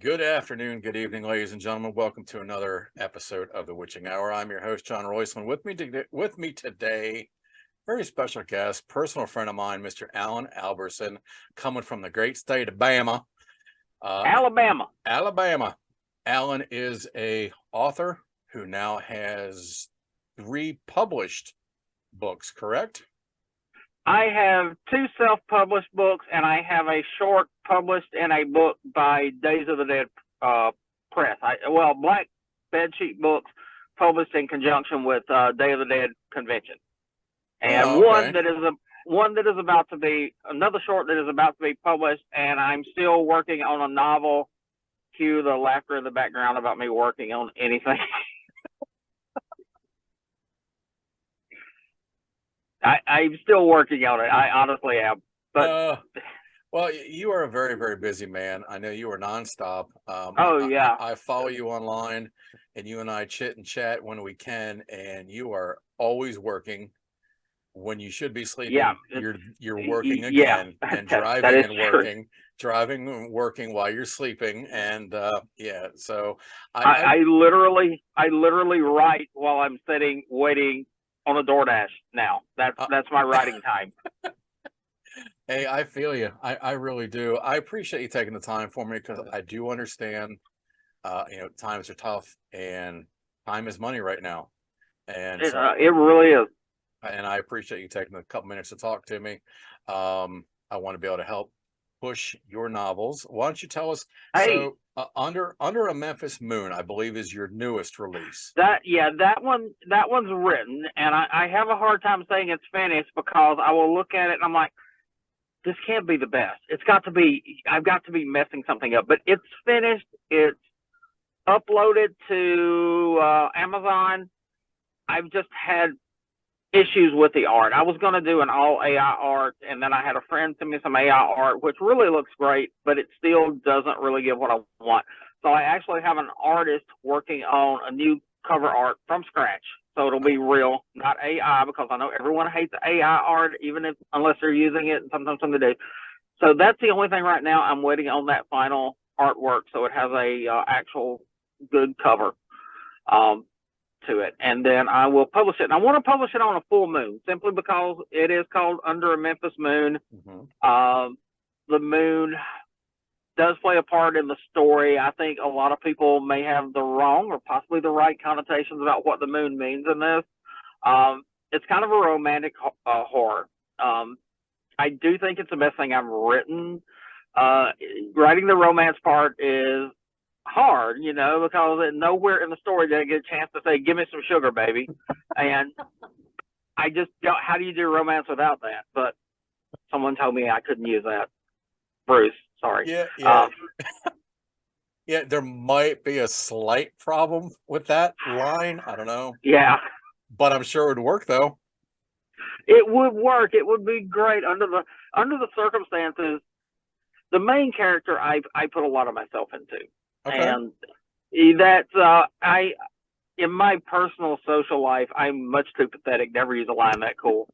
Good afternoon, good evening, ladies and gentlemen. Welcome to another episode of The Witching Hour. I'm your host, John Royceland. With me today, very special guest, personal friend of mine, Mr. Allen Alberson, coming from the great state of Bama. Alabama. Allen is a author who now has 3 published books, correct? I have 2 self-published books, and I have a short published in a book by Days of the Dead Press. Black Bedsheet Books, published in conjunction with Day of the Dead Convention, and one that is about to be another short that is about to be published. And I'm still working on a novel. Cue the laughter in the background about me working on anything. I'm still working on it. I honestly am. But well, you are a very, very busy man. I know you are nonstop. Yeah. I follow you online, and you and I chit and chat when we can. And you are always working when you should be sleeping. Yeah, you're working again, and driving and working, driving and working while you're sleeping. And so I literally write while I'm sitting waiting on a DoorDash now. That's my writing time. Hey, I feel you. I really do. I appreciate you taking the time for me, because I do understand, times are tough, and time is money right now. And it really is. And I appreciate you taking a couple minutes to talk to me. I want to be able to help push your novels. Why don't you tell us? Hey. So, under A Memphis Moon, I believe, is your newest release. That one's written, and I have a hard time saying it's finished, because I will look at it and I'm like, this can't be the best. It's got to be. I've got to be messing something up. But it's finished. It's uploaded to Amazon. I've just had issues with the art. I was going to do an all AI art, and then I had a friend send me some AI art, which really looks great, but it still doesn't really give what I want. So I actually have an artist working on a new cover art from scratch. So it'll be real, not AI, because I know everyone hates AI art, unless they're using it, and sometimes some they do. So that's the only thing right now. I'm waiting on that final artwork, so it has a actual good cover to it, and then I will publish it. And I want to publish it on a full moon, simply because it is called Under a Memphis Moon. Mm-hmm. The moon does play a part in the story. I think a lot of people may have the wrong or possibly the right connotations about what the moon means in this. It's kind of a romantic horror. I do think it's the best thing I've written. Writing the romance part is hard, because nowhere in the story did I get a chance to say, "Give me some sugar, baby." And I just don't. How do you do romance without that? But someone told me I couldn't use that. Bruce, sorry. Yeah. Yeah, there might be a slight problem with that line. I don't know. Yeah, but I'm sure it would work, though. It would work. It would be great under the circumstances. The main character I put a lot of myself into. Okay. And that's in my personal social life, I'm much too pathetic to ever use a line that cool.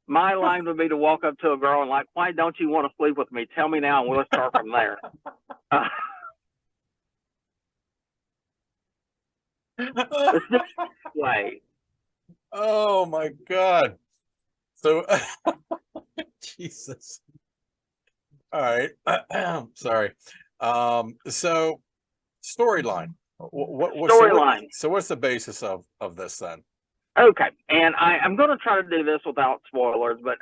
My line would be to walk up to a girl and like, "Why don't you want to sleep with me? Tell me now, and we'll start from there." It's the way. Oh my God. So, Jesus. All right. Sorry. So storyline. Storyline. So what's the basis of this then? Okay, and I'm going to try to do this without spoilers, but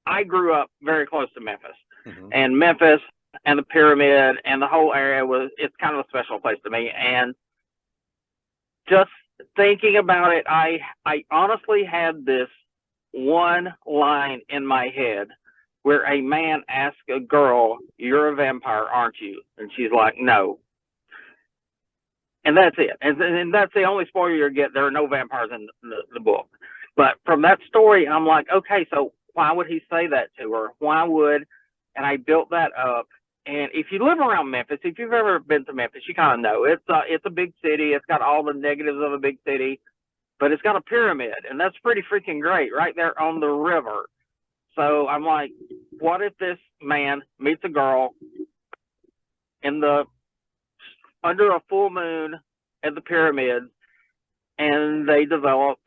I grew up very close to Memphis, Mm-hmm. and Memphis and the pyramid and the whole area it's kind of a special place to me. And just thinking about it, I honestly had this one line in my head where a man asks a girl, "You're a vampire, aren't you?" And she's like, "No." And that's it. And that's the only spoiler you get. There are no vampires in the book. But from that story, I'm like, okay, so why would he say that to her? Why would? And I built that up. And if you live around Memphis, if you've ever been to Memphis, you kind of know it's a big city. It's got all the negatives of a big city, but it's got a pyramid, and that's pretty freaking great right there on the river. So I'm like, what if this man meets a girl under a full moon at the pyramids, and they develop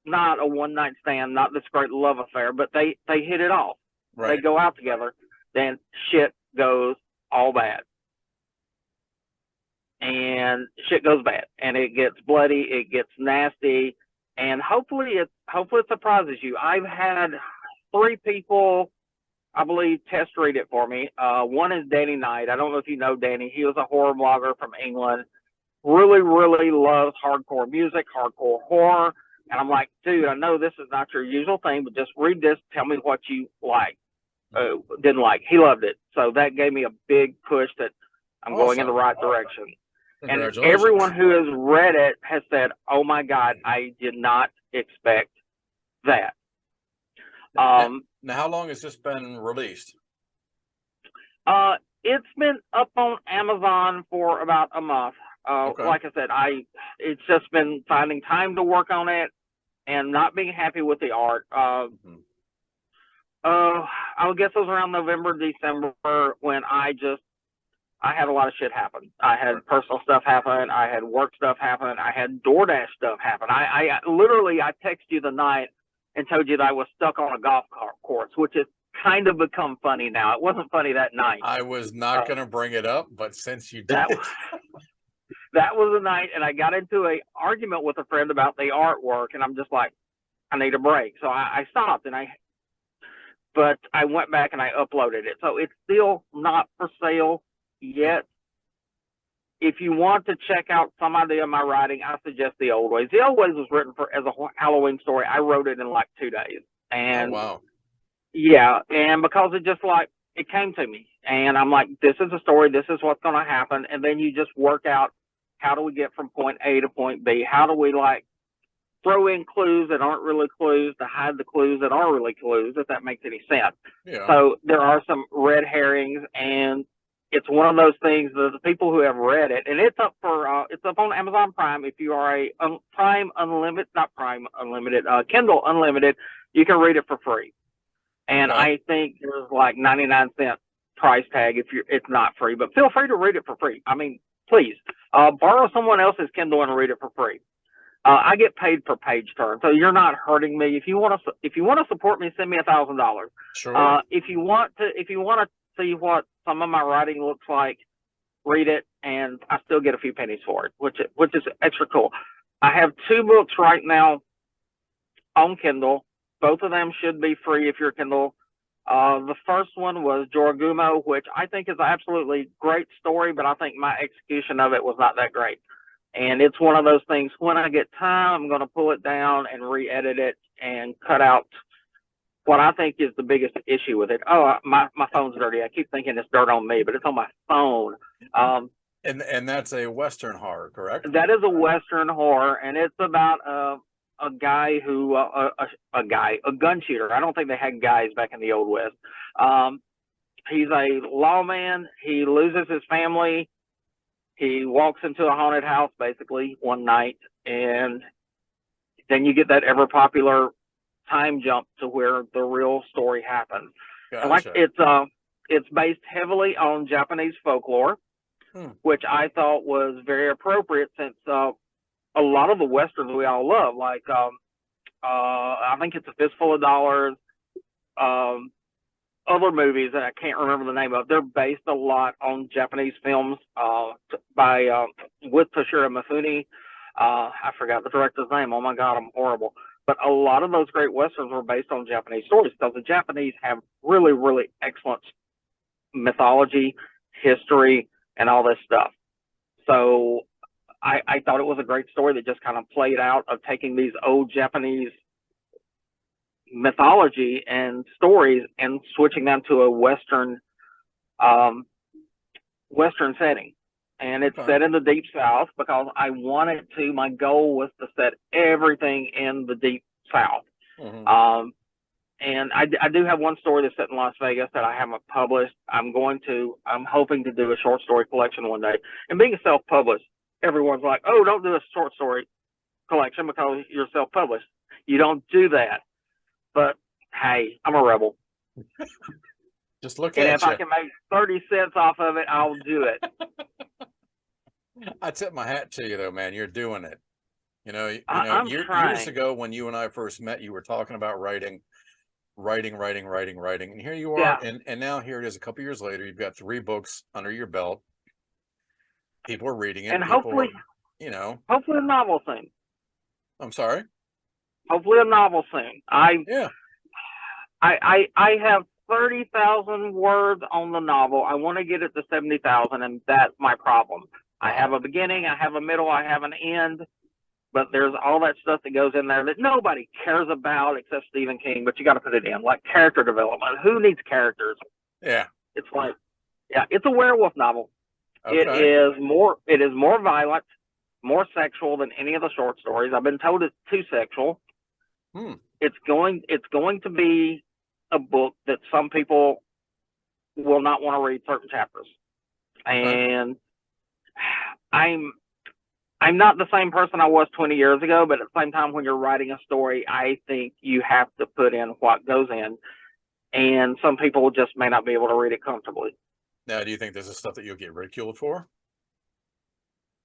not a one night stand, not this great love affair, but they hit it off. Right. They go out together, then shit goes all bad. And shit goes bad, and it gets bloody, it gets nasty, and hopefully it surprises you. I've had 3 people, I believe, test read it for me. One is Danny Knight. I don't know if you know Danny. He was a horror blogger from England. Really, really loves hardcore music, hardcore horror. And I'm like, dude, I know this is not your usual thing, but just read this. Tell me what you like, didn't like. He loved it. So that gave me a big push that I'm going in the right direction. And everyone who has read it has said, oh, my God, I did not expect that. Now, how long has this been released? It's been up on Amazon for about a month. Okay. Like I said, it's just been finding time to work on it and not being happy with the art. I guess it was around November, December when I had a lot of shit happen. I had personal stuff happen. I had work stuff happen. I had DoorDash stuff happen. I literally texted you the night and told you that I was stuck on a golf course, which has kind of become funny now. It wasn't funny that night. I was not going to bring it up, but since you did, that was the night, and I got into an argument with a friend about the artwork, and I'm just like, I need a break. So I stopped, but I went back and I uploaded it. So it's still not for sale yet. If you want to check out some idea of my writing, I suggest The Old Ways. The Old Ways was written as a Halloween story. I wrote it in like 2 days. And wow. Yeah, and because it came to me, and I'm like, this is a story, this is what's going to happen, and then you just work out, how do we get from point A to point B? How do we throw in clues that aren't really clues to hide the clues that are really clues, if that makes any sense? Yeah. So there are some red herrings, and it's one of those things that the people who have read it, and it's up on Amazon Prime. If you are a Kindle Unlimited, you can read it for free. And okay. I think there's like 99-cent price tag if it's not free, but feel free to read it for free. I mean, please borrow someone else's Kindle and read it for free. I get paid per page turn, so you're not hurting me. If you want to support me, send me $1,000. Sure. If you want to see what some of my writing looks like, read it, and I still get a few pennies for it, which is extra cool. I have 2 books right now on Kindle. Both of them should be free if you're Kindle. The first one was Joragumo, which I think is an absolutely great story, but I think my execution of it was not that great. And it's one of those things, when I get time, I'm going to pull it down and re-edit it and cut out what I think is the biggest issue with it. Oh, my phone's dirty. I keep thinking it's dirt on me, but it's on my phone. And that's a Western horror, correct? That is a Western horror, and it's about a guy who a gun shooter. I don't think they had guys back in the Old West. He's a lawman. He loses his family. He walks into a haunted house basically one night, and then you get that ever popular time jump to where the real story happens. Gotcha. And it's based heavily on Japanese folklore, which I thought was very appropriate since a lot of the westerns we all love, like I think it's A Fistful of Dollars, other movies that I can't remember the name of. They're based a lot on Japanese films with Toshiro Mifune. I forgot the director's name. Oh my God, I'm horrible. But a lot of those great westerns were based on Japanese stories, because the Japanese have really, really excellent mythology, history, and all this stuff. So I thought it was a great story that just kind of played out of taking these old Japanese mythology and stories and switching them to a Western setting. And it's set in the Deep South because I wanted to. My goal was to set everything in the Deep South. Mm-hmm. And I do have one story that's set in Las Vegas that I haven't published. I'm hoping to do a short story collection one day. And being self-published, everyone's like, oh, don't do a short story collection because you're self-published. You don't do that. but hey, I'm a rebel. Just look And at if you. I can make 30 cents off of it, I'll do it. I tip my hat to you though, man. You're doing it. I'm years trying. ago when you and I first met, you were talking about writing, and here you are, Yeah. and now here it is. A couple years later, you've got 3 books under your belt. People are reading it. And hopefully a novel soon. I'm sorry. Hopefully a novel soon. Yeah. I have 30,000 words on the novel. I want to get it to 70,000, and that's my problem. Wow. I have a beginning, I have a middle, I have an end, but there's all that stuff that goes in there that nobody cares about except Stephen King, but you got to put it in, like character development. Who needs characters? Yeah. It's like, yeah, it's a werewolf novel. Okay. It is more violent, more sexual than any of the short stories. I've been told it's too sexual. It's going to be a book that some people will not want to read certain chapters. Okay. And I'm not the same person I was 20 years ago, but at the same time, when you're writing a story, I think you have to put in what goes in, and some people just may not be able to read it comfortably. Now, do you think this is stuff that you'll get ridiculed for?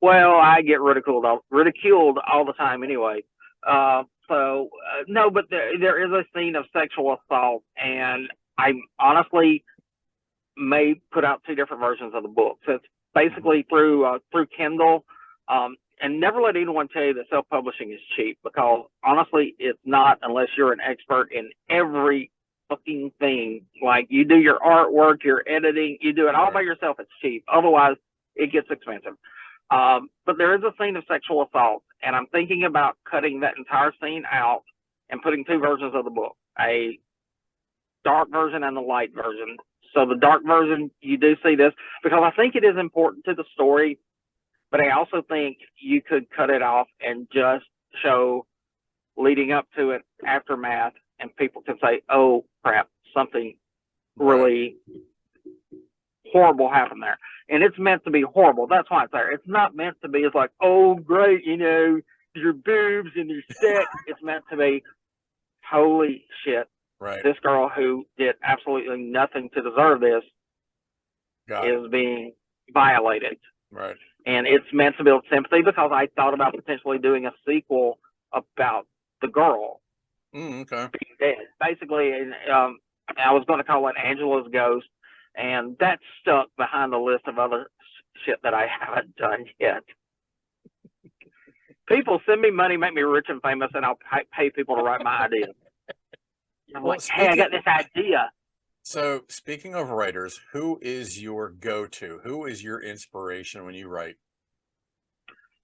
Well, I get ridiculed all the time anyway. No, but there is a scene of sexual assault, and I honestly may put out 2 different versions of the book. So it's basically through Kindle. And never let anyone tell you that self-publishing is cheap, because honestly, it's not, unless you're an expert in every fucking thing. Like, you do your artwork, your editing, you do it all by yourself, it's cheap. Otherwise, it gets expensive. But there is a scene of sexual assault, and I'm thinking about cutting that entire scene out and putting 2 versions of the book, a dark version and a light version. So the dark version, you do see this, because I think it is important to the story, but I also think you could cut it off and just show leading up to it, aftermath, and people can say, oh, crap, something really horrible happened there. And it's meant to be horrible. That's why it's there. It's not meant to be, it's like, oh, great, your boobs and your sex. It's meant to be, holy shit. Right. This girl who did absolutely nothing to deserve this is being violated. Right. And it's meant to build sympathy, because I thought about potentially doing a sequel about the girl Okay. being dead. Basically, I was going to call it Angela's Ghost, and that's stuck behind the list of other shit that I haven't done yet. People send me money, make me rich and famous, and I'll pay people to write my ideas. I'm like, hey, I got this idea. So, speaking of writers, who is your go-to? Who is your inspiration when you write?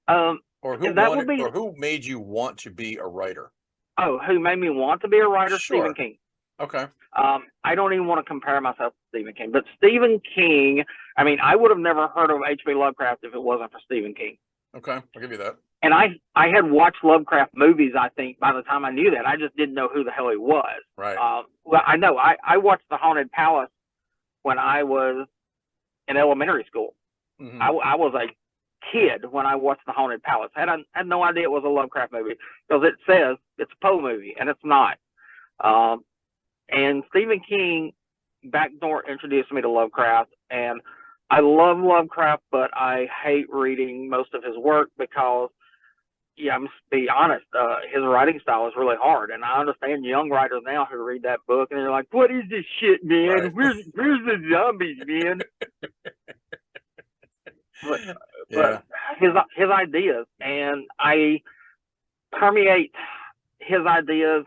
Or who made you want to be a writer? Oh, who made me want to be a writer? Sure. Stephen King. Okay. I don't even want to compare myself to Stephen King, but Stephen King, I mean, I would have never heard of H.P. Lovecraft if it wasn't for Stephen King. Okay, I'll give you that. And I had watched Lovecraft movies, I think, by the time I knew that. I just didn't know who the hell he was. Right. Well, I know. I watched The Haunted Palace when I was in elementary school. Mm-hmm. I was a kid when I watched The Haunted Palace. I had no idea it was a Lovecraft movie, because it says it's a Poe movie, and it's not. And Stephen King backdoor introduced me to Lovecraft, and I love Lovecraft, but I hate reading most of his work because, yeah, I'm just be honest, his writing style is really hard, and I understand young writers now who read that book and they're like, "What is this shit, man? Right. Where's the zombies, man?" But his ideas, and I permeate his ideas,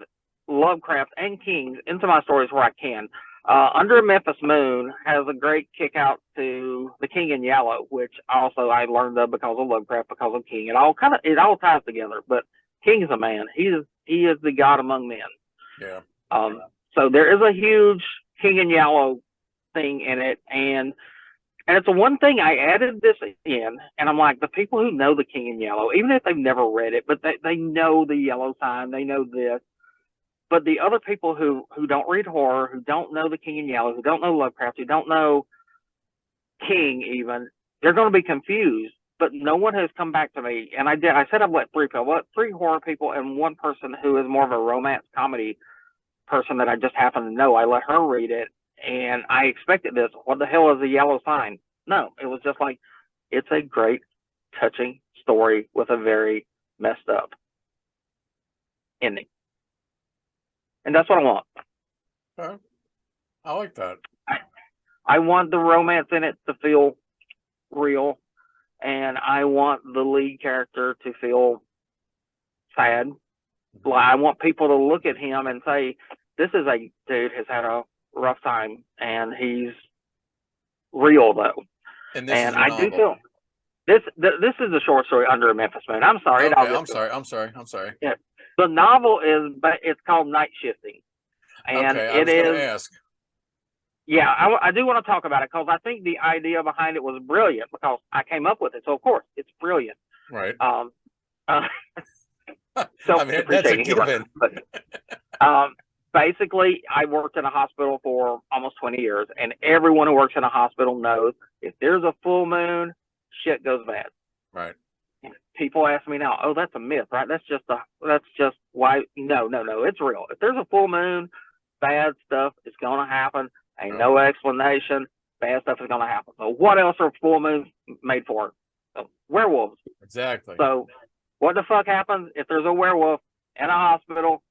Lovecraft and King's, into my stories where I can. Under a Memphis Moon has a great kick out to The King in Yellow, which also I learned of because of Lovecraft, because of King. It all ties together. But King is a man. He is the God among men. Yeah. So there is a huge King in Yellow thing in it, and it's the one thing I added this in, and I'm like, the people who know The King in Yellow, even if they've never read it, but they know the yellow sign, they know this. But the other people who don't read horror, who don't know The King in Yellow, who don't know Lovecraft, who don't know King even, they're going to be confused. But no one has come back to me. And I said I've let 3 people. I've let 3 horror people and 1 person who is more of a romance comedy person that I just happen to know. I let her read it, and I expected this. What the hell is a yellow sign? No, it was just like, it's a great, touching story with a very messed up ending. And that's what I want. Okay. I like that. I want the romance in it to feel real, and I want the lead character to feel sad. I want people to look at him and say, this is a dude who's had a rough time, and he's real, though. And this is a I novel. do feel this is a short story, Under a Memphis Moon. I'm sorry. Okay, I'm sorry. Yeah. The novel it's called Night Shifting. And okay, I was going to ask. Yeah, I do want to talk about it because I think the idea behind it was brilliant because I came up with it. So, of course, it's brilliant. Right. So I mean, that's a given. But, basically, I worked in a hospital for almost 20 years, and everyone who works in a hospital knows if there's a full moon, shit goes bad. Right. People ask me now, oh, that's a myth, right? That's just why. No, it's real. If there's a full moon, bad stuff is going to happen. Ain't no explanation. Bad stuff is going to happen. So what else are full moons made for? So, werewolves. Exactly. So what the fuck happens if there's a werewolf in a hospital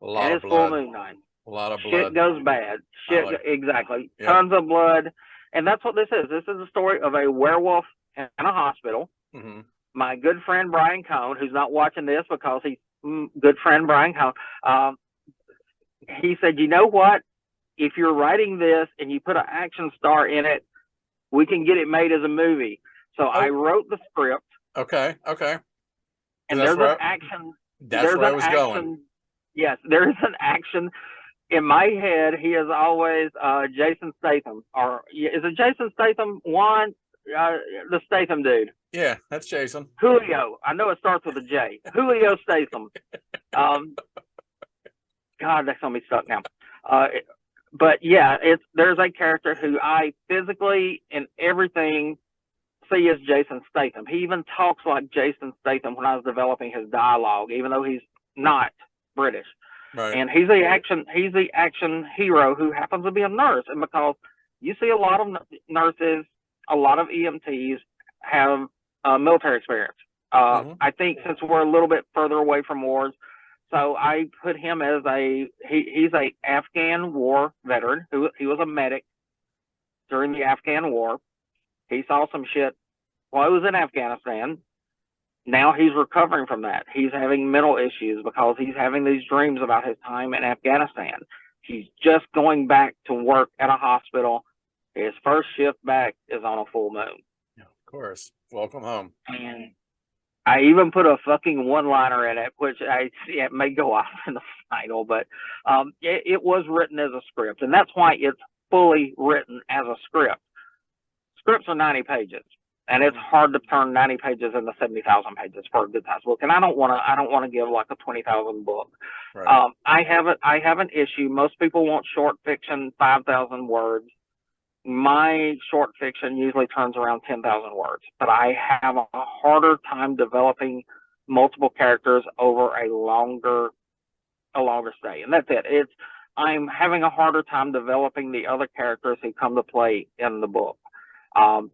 and it's full moon night? A lot of blood. Shit goes bad. Exactly. Yep. Tons of blood. And that's what this is. This is a story of a werewolf in a hospital. Mm-hmm. My good friend Brian Cohn, who's not watching this because he's good friend Brian Cohn, he said, you know what? If you're writing this and you put an action star in it, we can get it made as a movie. So I wrote the script. Okay. And there's an action. That's where I was going. Yes, there is an action. In my head, he is always Jason Statham. Or is it Jason Statham? The Statham dude. Yeah, that's Jason. Julio. I know it starts with a J. Julio Statham. God, that's gonna be stuck now. But yeah, there's a character who I physically and everything see as Jason Statham. He even talks like Jason Statham when I was developing his dialogue, even though he's not British. Right. And he's the action hero who happens to be a nurse. And because you see a lot of nurses, a lot of EMTs have military experience. I think since we're a little bit further away from wars, so I put him as he's a Afghan war veteran he was a medic during the Afghan war. He saw some shit while he was in Afghanistan. Now he's recovering from that. He's having mental issues because he's having these dreams about his time in Afghanistan. He's just going back to work at a hospital. His first shift back is on a full moon. Yeah, of course. Welcome home. And I even put a fucking one-liner in it, which it may go off in the title, but it was written as a script, and that's why it's fully written as a script. Scripts are 90 pages, and it's hard to turn 90 pages into 70,000 pages for a good size book. And I don't want to give like a 20,000 book. Right. I have an issue. Most people want short fiction 5,000 words. My short fiction usually turns around 10,000 words, but I have a harder time developing multiple characters over a longer stay. And that's it. I'm having a harder time developing the other characters who come to play in the book. I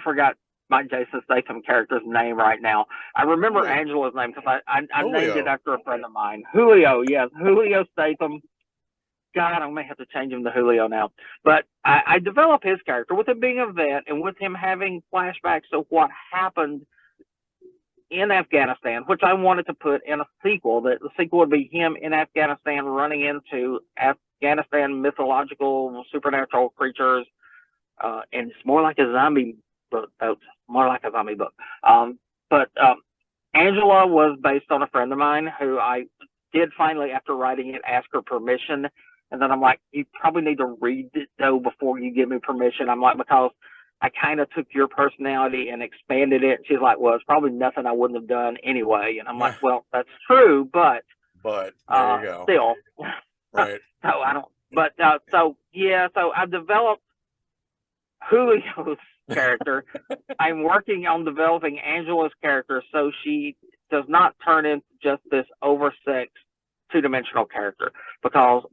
forgot my Jason Statham character's name right now. I remember Angela's name because I named it after a friend of mine. Julio, yes, Julio Statham. God, I may have to change him to Julio now. But I developed his character with him being a vet and with him having flashbacks to what happened in Afghanistan, which I wanted to put in a sequel. That the sequel would be him in Afghanistan running into Afghanistan mythological supernatural creatures, and it's more like a zombie book. But Angela was based on a friend of mine who I did finally, after writing it, ask her permission. And then I'm like, you probably need to read it though before you give me permission. I'm like, because I kind of took your personality and expanded it. She's like, well, it's probably nothing I wouldn't have done anyway. And I'm like, well, that's true, but there you go. Still, right. So I don't. But so I've developed Julio's character. I'm working on developing Angela's character so she does not turn into just this oversexed two-dimensional character, because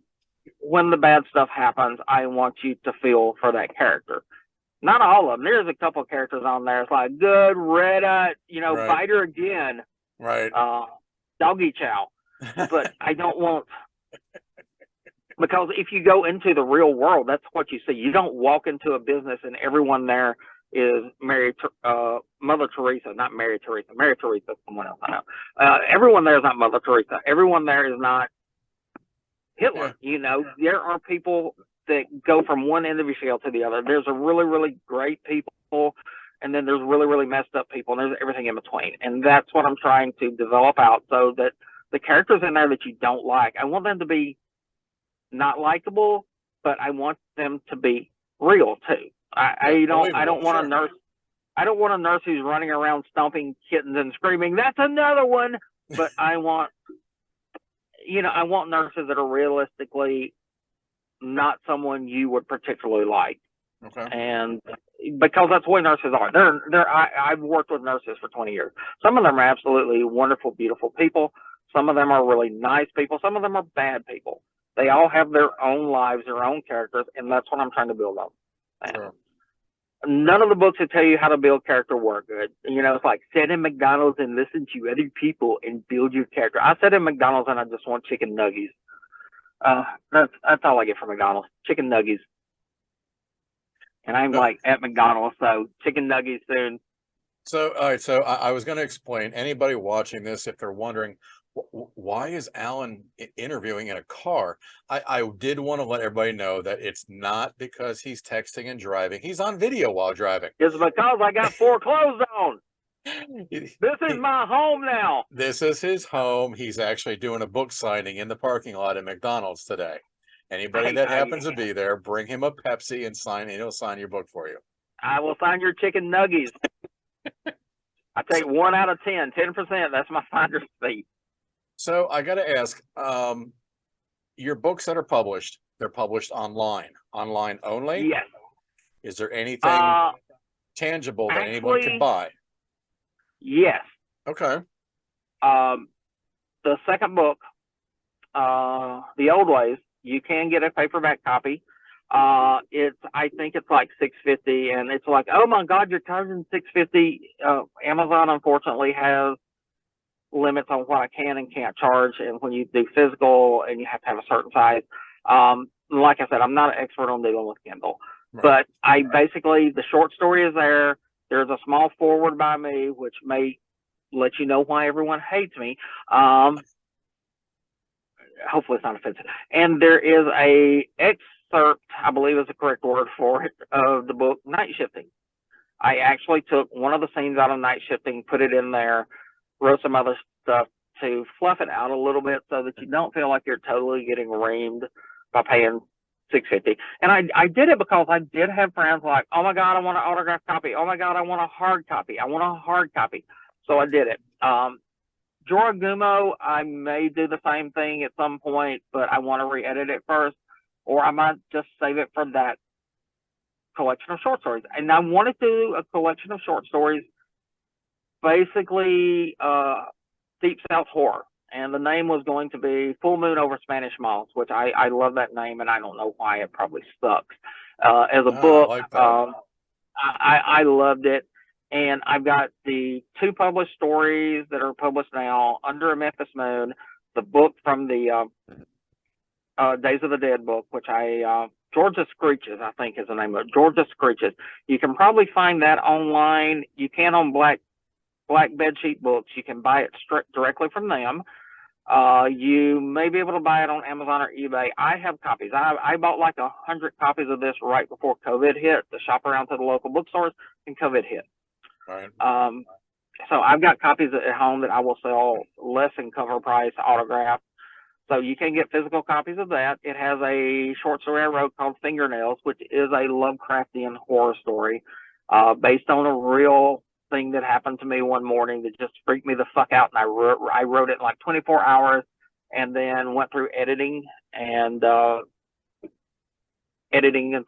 when the bad stuff happens, I want you to feel for that character. Not all of them. There's a couple of characters on there. It's like, good, Reddit, Right. bite her again. Right. Doggy chow. But I don't want, because if you go into the real world, that's what you see. You don't walk into a business and everyone there is Mother Teresa, not Mary Teresa. Mary Teresa is someone else I know. Everyone there is not Mother Teresa. Everyone there is not Hitler. Yeah. There are people that go from one end of the scale to the other. There's a really, really great people, and then there's really, really messed up people, and there's everything in between. And that's what I'm trying to develop out, so that the characters in there that you don't like, I want them to be not likable, but I want them to be real too. I don't want a nurse. I don't want a nurse who's running around stomping kittens and screaming, "That's another one!" But I want, I want nurses that are realistically not someone you would particularly like. Okay. And because that's the way nurses are. I've worked with nurses for 20 years. Some of them are absolutely wonderful, beautiful people. Some of them are really nice people. Some of them are bad people. They all have their own lives, their own characters, and that's what I'm trying to build on. Sure. None of the books that tell you how to build character work good. It's like sit in McDonald's and listen to other people and build your character. I sit in McDonald's and I just want chicken nuggets. That's all I get from McDonald's, chicken nuggets. And I'm like at McDonald's, so chicken nuggets soon. So, all right. So I was going to explain, anybody watching this, if they're wondering, why is Allen interviewing in a car? I did want to let everybody know that it's not because he's texting and driving. He's on video while driving. It's because I got 4 clothes on. This is my home now. This is his home. He's actually doing a book signing in the parking lot at McDonald's today. Anybody that happens to be there, bring him a Pepsi and he'll sign your book for you. I will sign your chicken nuggets. I take 1 out of 10, 10%. That's my finder's fee. So I got to ask, your books that are published, they're published online only? Yes. Is there anything tangible that anyone can buy? Yes. Okay. The second book, The Old Ways, you can get a paperback copy. I think it's like $6.50, and it's like, oh my God, you're charging $6.50. Amazon unfortunately has limits on what I can and can't charge, and when you do physical and you have to have a certain size. Like I said, I'm not an expert on dealing with Kindle, but I basically, the short story is there. There's a small foreword by me, which may let you know why everyone hates me. Hopefully it's not offensive. And there is a excerpt, I believe is the correct word for it, of the book Night Shifting. I actually took one of the scenes out of Night Shifting, put it in there, wrote some other stuff to fluff it out a little bit so that you don't feel like you're totally getting reamed by paying $6.50. And I did it because I did have friends like, oh my God, I want an autographed copy. Oh my God, I want a hard copy. I want a hard copy. So I did it. Jorah Gumo, I may do the same thing at some point, but I want to re-edit it first, or I might just save it for that collection of short stories. And I wanted to do a collection of short stories, basically Deep South horror. And the name was going to be Full Moon Over Spanish Moss, which I love that name, and I don't know why it probably sucks. As a book, I, like I loved it. And I've got the 2 published stories that are published now, Under a Memphis Moon, the book from the Days of the Dead book, which Georgia Screeches, I think is the name of it, Georgia Screeches. You can probably find that online. You can on Black Bedsheet Books. You can buy it directly from them. You may be able to buy it on Amazon or eBay. I have copies. I bought like 100 copies of this right before COVID hit to shop around to the local bookstores, and COVID hit. Right. So I've got copies at home that I will sell less than cover price, autographed. So you can get physical copies of that. It has a short story I wrote called Fingernails, which is a Lovecraftian horror story based on a real thing that happened to me one morning that just freaked me the fuck out. And I wrote it in like 24 hours and then went through editing and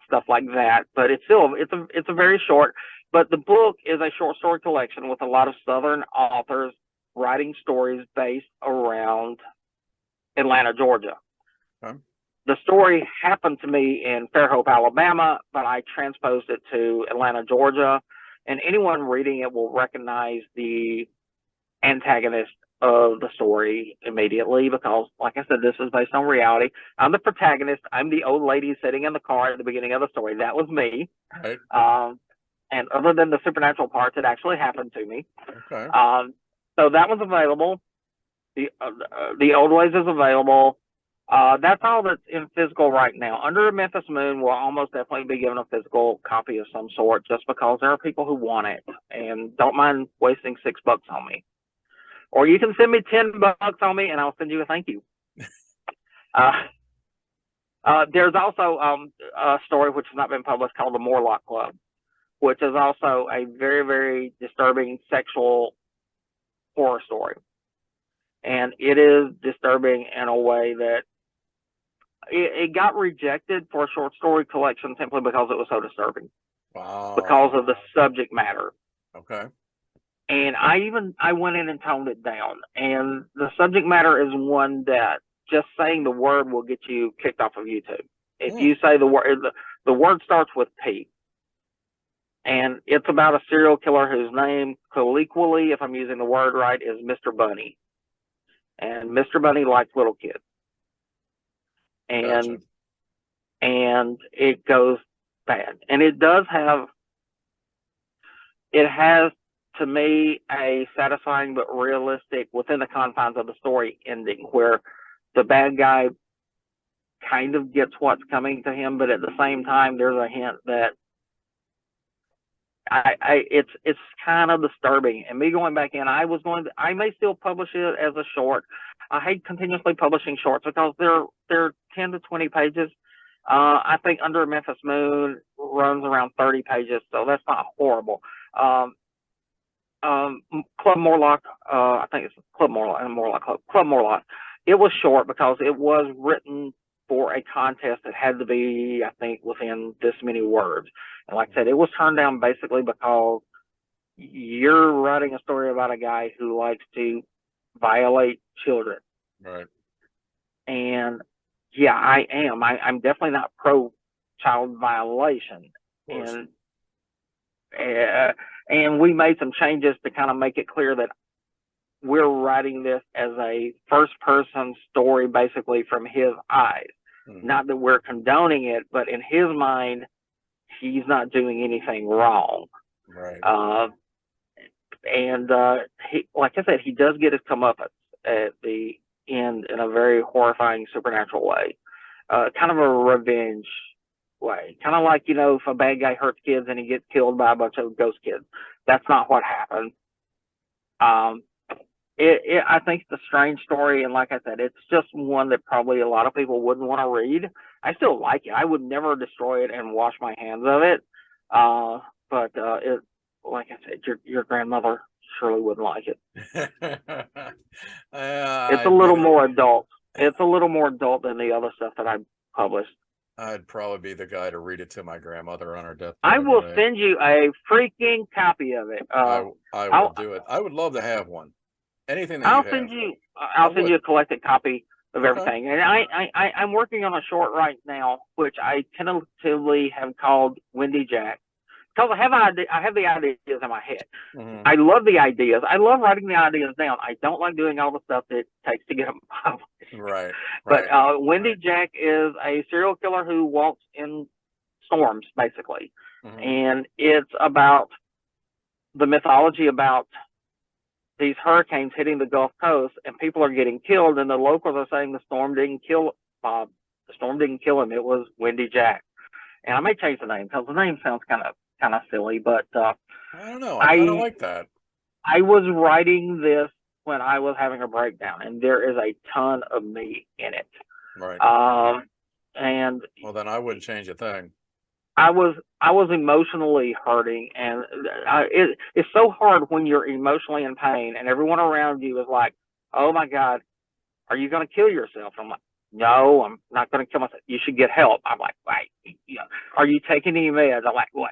stuff like that. But it's still, it's a very short, but the book is a short story collection with a lot of Southern authors writing stories based around Atlanta, Georgia. Okay. The story happened to me in Fairhope, Alabama, but I transposed it to Atlanta, Georgia. And anyone reading it will recognize the antagonist of the story immediately because, like I said, this is based on reality. I'm the protagonist. I'm the old lady sitting in the car at the beginning of the story. That was me. Right. And other than the supernatural parts, it actually happened to me. Okay. So that one's available. The Old Ways is available. That's all that's in physical right now. Under a Memphis Moon will almost definitely be given a physical copy of some sort just because there are people who want it and don't mind wasting $6 on me. Or you can send me $10 on me and I'll send you a thank you. There's also a story which has not been published called The Morlock Club, which is also a very, very disturbing sexual horror story. And it is disturbing in a way that it got rejected for a short story collection simply because it was so disturbing. Wow. Because of the subject matter. Okay. And I went in and toned it down. And the subject matter is one that just saying the word will get you kicked off of YouTube. If you say the word starts with P. And it's about a serial killer whose name, colloquially, if I'm using the word right, is Mr. Bunny. And Mr. Bunny likes little kids. And Gotcha. And it goes bad. And it has to me a satisfying but realistic, within the confines of the story, ending where the bad guy kind of gets what's coming to him, but at the same time there's a hint that it's kind of disturbing. And me going back in, I may still publish it as a short. I hate continuously publishing shorts because they're 10 to 20 pages. I think Under a Memphis Moon runs around 30 pages, so that's not horrible. Club Morlock, I think it's Club Morlock. It was short because it was written for a contest that had to be, I think, within this many words. And like I said, it was turned down basically because you're writing a story about a guy who likes to violate children. Right. And yeah, I am. I'm definitely not pro child violation. And we made some changes to kind of make it clear that we're writing this as a first person story, basically from his eyes. Mm-hmm. Not that we're condoning it, but in his mind, he's not doing anything wrong. Right. He, like I said, he does get his comeuppance at the end in a very horrifying supernatural way. Kind of a revenge way. Kind of like, if a bad guy hurts kids and he gets killed by a bunch of ghost kids. That's not what happened. I think it's a strange story, and like I said, it's just one that probably a lot of people wouldn't want to read. I still like it. I would never destroy it and wash my hands of it. But it, like I said, your grandmother surely wouldn't like it. It's a little more adult. It's a little more adult than the other stuff that I published. I'd probably be the guy to read it to my grandmother on her deathbed. I will send you a freaking copy of it. I will do it. I would love to have one. Anything that I'll send you a collected copy of everything. And I'm working on a short right now, which I tentatively have called Windy Jack. Because I have the ideas in my head. Mm-hmm. I love the ideas. I love writing the ideas down. I don't like doing all the stuff that it takes to get them published. Right. But Windy Jack is a serial killer who walks in storms, basically. Mm-hmm. And it's about the mythology about these hurricanes hitting the Gulf Coast, and people are getting killed, and the locals are saying the storm didn't kill Bob. The storm didn't kill him. It was Windy Jack. And I may change the name because the name sounds kind of silly, but I don't know. I kind of like that. I was writing this when I was having a breakdown, and there is a ton of me in it. Right. And well, then I wouldn't change a thing. I was emotionally hurting, and it's so hard when you're emotionally in pain, and everyone around you is like, "Oh my God, are you going to kill yourself?" I'm like, "No, I'm not going to kill myself. You should get help." I'm like, "Wait, are you taking any meds?" I'm like, "What?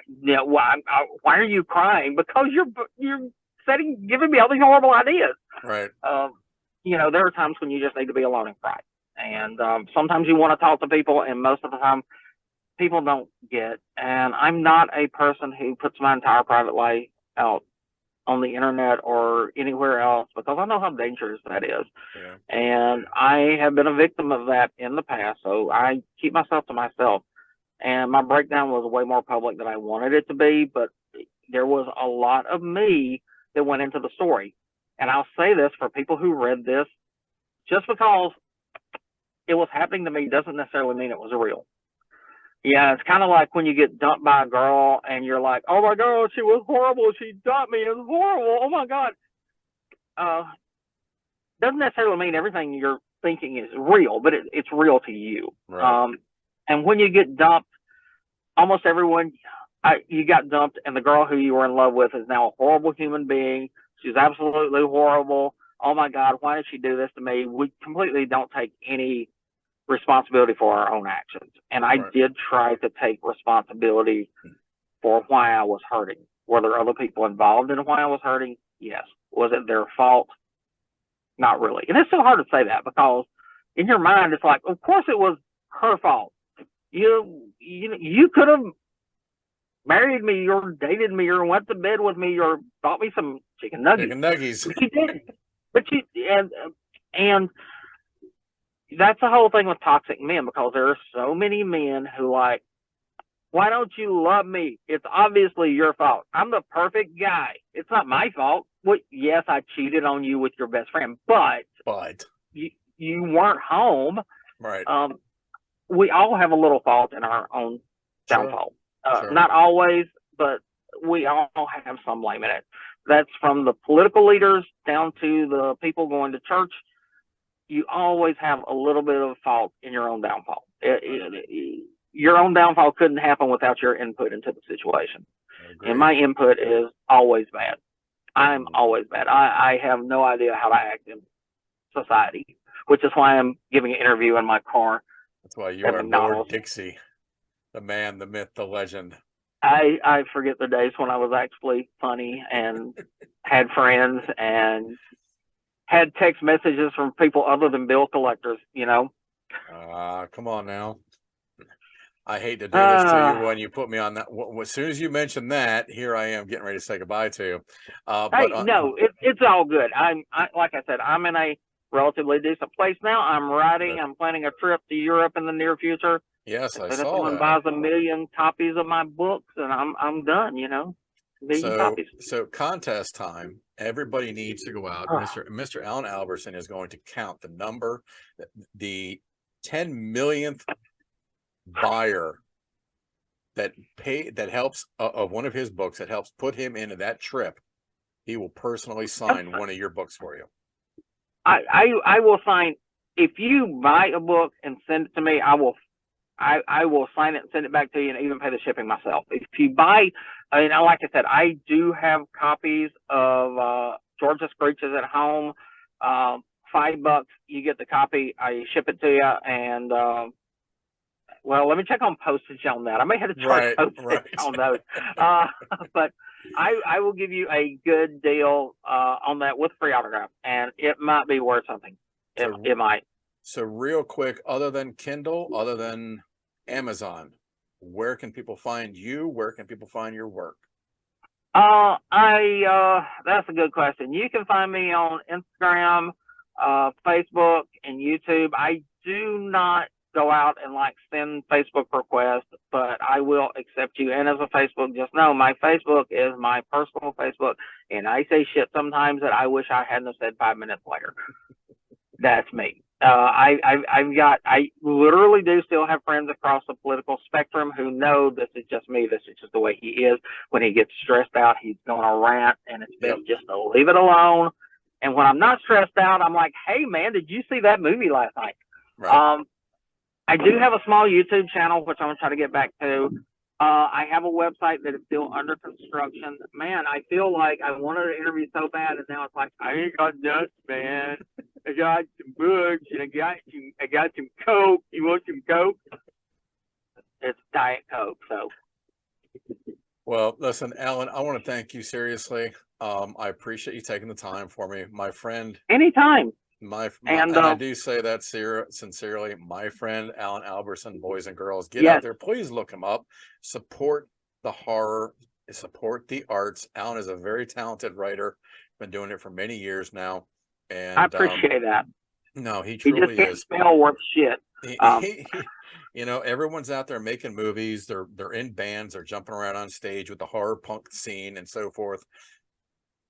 Why are you crying?" Because you're giving me all these horrible ideas. Right. There are times when you just need to be alone and cry. And sometimes you want to talk to people, and most of the time people don't get. And I'm not a person who puts my entire private life out on the internet or anywhere else, because I know how dangerous that is. Yeah. And I have been a victim of that in the past. So I keep myself to myself. And my breakdown was way more public than I wanted it to be, but there was a lot of me that went into the story. And I'll say this for people who read this, just because it was happening to me doesn't necessarily mean it was real. Yeah, it's kind of like when you get dumped by a girl and you're like, oh my God, she was horrible. She dumped me. It was horrible. Oh my God. Doesn't necessarily mean everything you're thinking is real, but it's real to you. Right. And when you get dumped, almost everyone, you got dumped, and the girl who you were in love with is now a horrible human being. She's absolutely horrible. Oh my God, why did she do this to me? We completely don't take any responsibility for our own actions. And I did try to take responsibility for why I was hurting. Were there other people involved in why I was hurting? Yes. Was it their fault? Not really. And it's so hard to say that, because in your mind, it's like, of course it was her fault. You could have married me or dated me or went to bed with me or bought me some chicken nuggets. Chicken nuggies. But you didn't. And that's the whole thing with toxic men, because there are so many men who like, why don't you love me? It's obviously your fault. I'm the perfect guy. It's not my fault. Well, yes, I cheated on you with your best friend, but you weren't home. Right. We all have a little fault in our own downfall. Sure. Not always, but we all have some blame in it. That's from the political leaders down to the people going to church. You always have a little bit of fault in your own downfall. Your own downfall couldn't happen without your input into the situation. And my input is always bad. I'm always bad. I have no idea how to act in society, which is why I'm giving an interview in my car. That's why you are Lord Dixie, the man, the myth, the legend. I forget the days when I was actually funny and had friends and had text messages from people other than bill collectors, Come on now. I hate to do this to you when you put me on that. As soon as you mention that, here I am getting ready to say goodbye to you. It's all good. Like I said, I'm in a relatively decent place now. I'm writing. I'm planning a trip to Europe in the near future. Yes, I saw saw someone that. buys 1 million copies of my books, and I'm done. Copies. So contest time. Everybody needs to go out. Mr. Allen Alberson is going to count the number, the 10 millionth buyer that helps of one of his books that helps put him into that trip. He will personally sign one of your books for you. I will sign. If you buy a book and send it to me, I will sign it and send it back to you, and even pay the shipping myself. If you buy, like I said, I do have copies of Georgia Screeches at home. $5, you get the copy. I ship it to you, and let me check on postage on that. I may have to charge postage on those, but I will give you a good deal on that with free autograph, and it might be worth something. It might. So real quick, other than Kindle, other than Amazon, where can people find you? Where can people find your work? That's a good question. You can find me on Instagram, Facebook, and YouTube. I do not go out and send Facebook requests, but I will accept you. And as a Facebook, just know my Facebook is my personal Facebook, and I say shit sometimes that I wish I hadn't have said 5 minutes later. That's me. I literally do still have friends across the political spectrum who know this is just me. This is just the way he is. When he gets stressed out, he's going to rant, and it's best just to leave it alone. And when I'm not stressed out, I'm like, hey, man, did you see that movie last night? Right. I do have a small YouTube channel, which I'm going to try to get back to. I have a website that is still under construction. Man, I feel like I wanted to interview so bad, and now it's like, I ain't got nuts, man. I got some books, and I got some Coke. You want some Coke? It's Diet Coke, so Well, listen, Alan, I want to thank you seriously. I appreciate you taking the time for me, my friend. Anytime. And And I do say that sincerely, my friend Alan Alberson. Boys and girls, get out yes, there, please look him up, support the horror, support the arts. Alan is a very talented writer, been doing it for many years now, I and appreciate that. no, he He just truly can't is. spell worth shit. You know, everyone's out there making movies, they're in bands, they're jumping around on stage with the horror punk scene and so forth.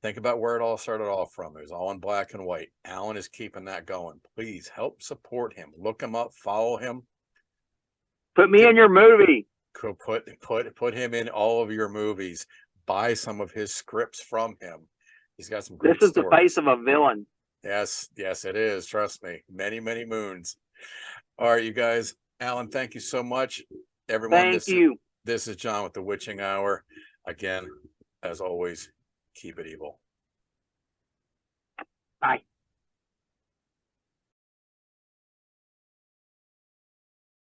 Think about where it all started off from. It was all in black and white. Alan is keeping that going. Please help support him. Look him up, follow him. Put me in your movie. Put him in all of your movies. Buy some of his scripts from him. He's got some great This is stories. the face of a villain. Yes, yes, it is. Trust me. Many, many moons. All right, you guys. Alan, thank you so much. Everyone, Thank you. This is John with the Witching Hour. Again, as always, keep it evil. Bye.